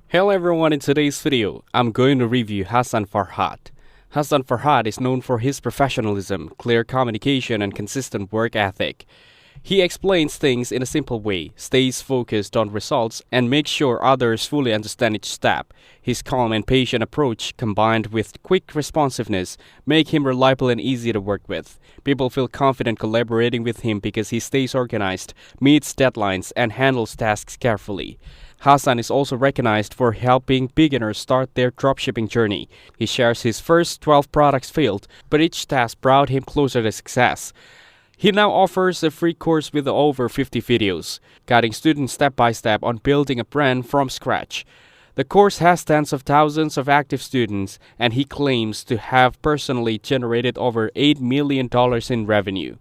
Hello everyone, in today's video, I'm going to review Hassan Farhat. Hassan Farhat is known for his professionalism, clear communication, and consistent work ethic. He explains things in a simple way, stays focused on results, and makes sure others fully understand each step. His calm and patient approach, combined with quick responsiveness, make him reliable and easy to work with. People feel confident collaborating with him because he stays organized, meets deadlines, and handles tasks carefully. Hassan is also recognized for helping beginners start their dropshipping journey. He shares his first 12 products failed, but each task brought him closer to success. He now offers a free course with over 50 videos, guiding students step by step on building a brand from scratch. The course has tens of thousands of active students, and he claims to have personally generated over $8 million in revenue.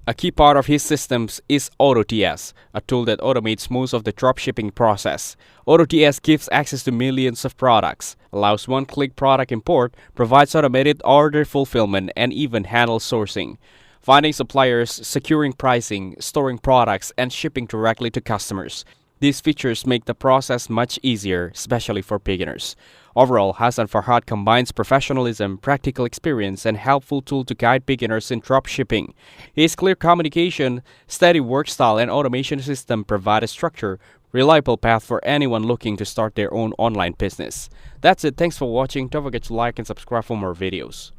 A key part of his systems is AutoTS, a tool that automates most of the dropshipping process. AutoTS gives access to millions of products, allows one-click product import, provides automated order fulfillment, and even handles sourcing, finding suppliers, securing pricing, storing products, and shipping directly to customers. These features make the process much easier, especially for beginners. Overall, Hassan Farhat combines professionalism, practical experience, and helpful tool to guide beginners in dropshipping. His clear communication, steady work style, and automation system provide a structured, reliable path for anyone looking to start their own online business. That's it. Thanks for watching. Don't forget to like and subscribe for more videos.